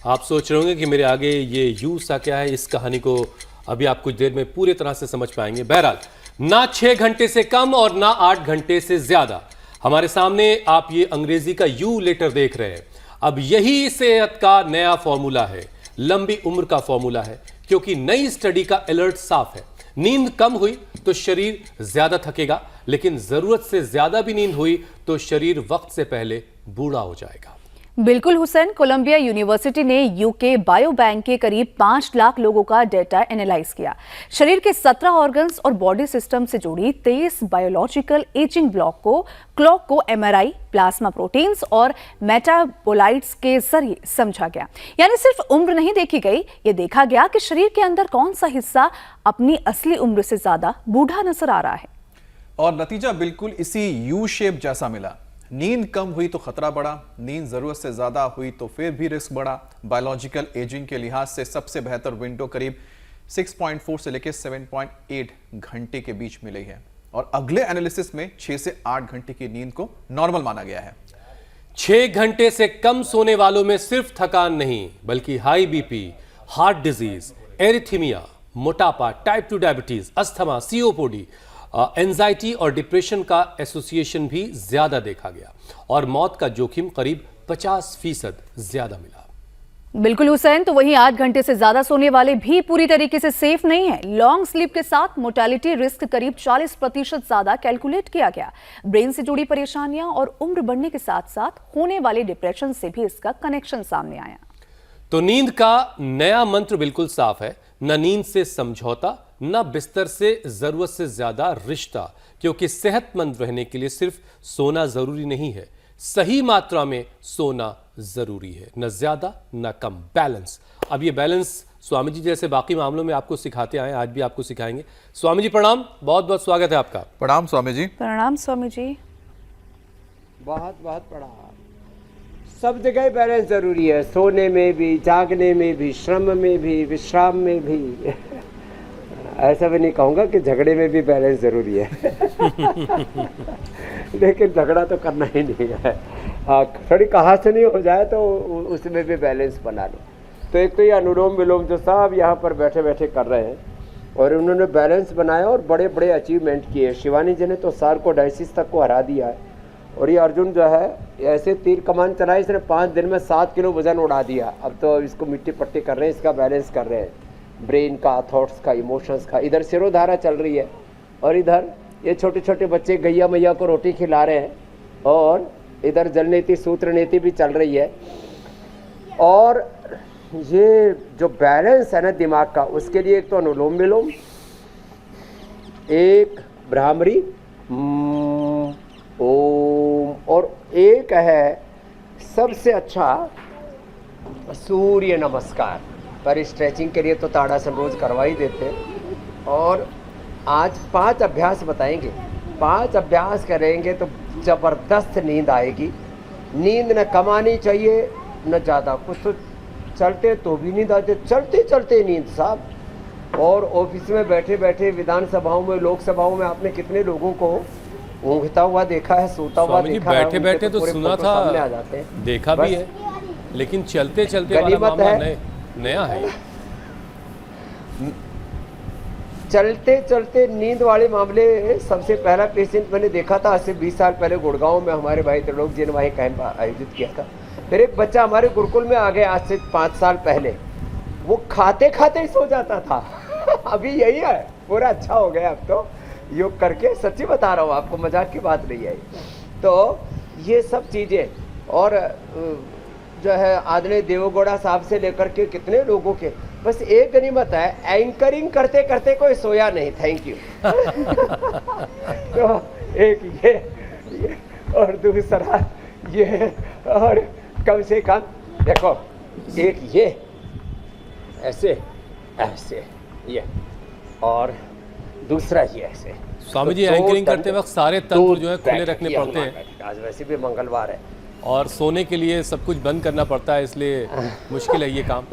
आप सोच रहे होंगे कि मेरे आगे ये यू सा क्या है, इस कहानी को अभी आप कुछ देर में पूरी तरह से समझ पाएंगे। बहरहाल, ना 6 घंटे से कम और ना 8 घंटे से ज्यादा, हमारे सामने आप ये अंग्रेजी का यू लेटर देख रहे हैं। अब यही सेहत का नया फॉर्मूला है, लंबी उम्र का फॉर्मूला है, क्योंकि नई स्टडी का अलर्ट साफ है। नींद कम हुई तो शरीर ज्यादा थकेगा, लेकिन जरूरत से ज्यादा भी नींद हुई तो शरीर वक्त से पहले बूढ़ा हो जाएगा। बिल्कुल हुसैन, कोलंबिया यूनिवर्सिटी ने यूके बायो बैंक के करीब 5 लाख लोगों का डेटा एनालाइज किया। शरीर के 17 ऑर्गन्स और बॉडी सिस्टम से जुड़ी 23 बायोलॉजिकल एजिंग क्लॉक को एमआरआई, प्लाज्मा प्रोटीन्स और मेटाबोलाइट्स के जरिए समझा गया। यानी सिर्फ उम्र नहीं देखी गई, ये देखा गया कि शरीर के अंदर कौन सा हिस्सा अपनी असली उम्र से ज्यादा बूढ़ा नजर आ रहा है। और नतीजा बिल्कुल इसी यू शेप जैसा मिला। नींद कम हुई तो खतरा बढ़ा, नींद जरूरत से ज्यादा हुई तो फिर भी रिस्क बढ़ा। बायोलॉजिकल एजिंग के लिहाज से सबसे बेहतर विंडो करीब 6.4 से लेकर 7.8 घंटे के बीच मिली है, और अगले एनालिसिस में 6 से 8 घंटे की नींद को नॉर्मल माना गया है। 6 घंटे से कम सोने वालों में सिर्फ थकान नहीं, बल्कि हाई बीपी, हार्ट डिजीज, एरिथीमिया, मोटापा, type 2 diabetes, asthma, COPD, anxiety और डिप्रेशन का एसोसिएशन भी ज्यादा देखा गया, और मौत का जोखिम करीब 50% ज्यादा मिला। बिल्कुल हुसैन, तो वहीं 8 घंटे से ज्यादा सोने वाले भी पूरी तरीके से सेफ नहीं है। लॉन्ग स्लीप के साथ मोर्टेलिटी रिस्क करीब 40% ज्यादा कैलकुलेट किया गया। ब्रेन से जुड़ी परेशानियां और उम्र बढ़ने के साथ साथ होने वाले डिप्रेशन से भी इसका कनेक्शन सामने आया। तो नींद का नया मंत्र बिल्कुल साफ है, न नींद से समझौता, न बिस्तर से जरूरत से ज्यादा रिश्ता, क्योंकि सेहतमंद रहने के लिए सिर्फ सोना जरूरी नहीं है, सही मात्रा में सोना जरूरी है, न ज्यादा न कम, बैलेंस। अब ये बैलेंस स्वामी जी जैसे बाकी मामलों में आपको सिखाते आए, आज भी आपको सिखाएंगे। स्वामी जी प्रणाम, बहुत बहुत स्वागत है आपका। प्रणाम स्वामी जी। प्रणाम स्वामी जी। बहुत बहुत प्रणाम। सब जगह बैलेंस जरूरी है, सोने में भी, जागने में भी, श्रम में भी, विश्राम में भी। ऐसा भी नहीं कहूँगा कि झगड़े में भी बैलेंस जरूरी है। लेकिन झगड़ा तो करना ही नहीं है। हाँ, थोड़ी कहासुनी हो जाए तो उसमें भी बैलेंस बना लो। तो एक तो ये अनुलोम विलोम जो सब यहाँ पर बैठे बैठे कर रहे हैं, और उन्होंने बैलेंस बनाया और बड़े बड़े अचीवमेंट किए। शिवानी जी ने तो सार्कोडायसिस तक को हरा दिया है, और ये अर्जुन जो है ऐसे तीर कमान चला, इसने 5 दिन में 7 किलो वजन उड़ा दिया। अब तो इसको मिट्टी पट्टी कर रहे हैं, इसका बैलेंस कर रहे हैं, ब्रेन का, थॉट्स का, इमोशंस का। इधर सिरोधारा चल रही है, और इधर ये छोटे छोटे बच्चे गैया मैया को रोटी खिला रहे हैं, और इधर जल नीति सूत्र नीति भी चल रही है। और ये जो बैलेंस है ना दिमाग का, उसके लिए एक तो अनुलोम विलोम, एक भ्रामरी ओम, और एक है सबसे अच्छा सूर्य नमस्कार। पर स्ट्रेचिंग के लिए तो ताड़ासन रोज करवा ही देते हैं। और आज 5 अभ्यास बताएंगे। 5 अभ्यास करेंगे तो ज़बरदस्त नींद आएगी। नींद न कम आनी चाहिए न ज़्यादा। कुछ तो चलते तो भी नींद आती, चलते चलते नींद साहब। और ऑफिस में बैठे बैठे, विधानसभाओं में, लोकसभाओं में आपने कितने लोगों को ऊँघता हुआ देखा है, सोता हुआ देखा है। बैठे बैठे तो सुना था, आ जाते हैं, देखा भी है, लेकिन चलते चलते वाला मामला नया है। चलते चलते नींद वाले मामले, सबसे पहला पेशेंट मैंने देखा था आज से 20 साल पहले गुड़गांव में। हमारे भाई त्रिलोक जी ने वहीं कैंप आयोजित किया था। फिर एक बच्चा हमारे गुरुकुल में आ गया आज से 5 साल पहले। वो खाते खाते ही सो जाता था। अभी यही है, पूरा अच्छा हो गया अब तो योग करके। सच्ची बता रहा हूँ आपको, मजाक की बात नहीं है। तो ये सब चीज़ें, और जो है आदरणीय देवगौड़ा साहब से लेकर के कितने लोगों के, बस एक गनीमत है, एंकरिंग करते करते कोई सोया नहीं। Thank you. तो एक ये और दूसरा ये, और कम से कम देखो, एक ये ऐसे ऐसे ये, और दूसरा ये ऐसे। स्वामी जी, एंकरिंग करते वक्त सारे तंत्र जो है खुले रखने पड़ते हैं। आज वैसे भी मंगलवार है, और सोने के लिए सब कुछ बंद करना पड़ता है, इसलिए मुश्किल है ये काम।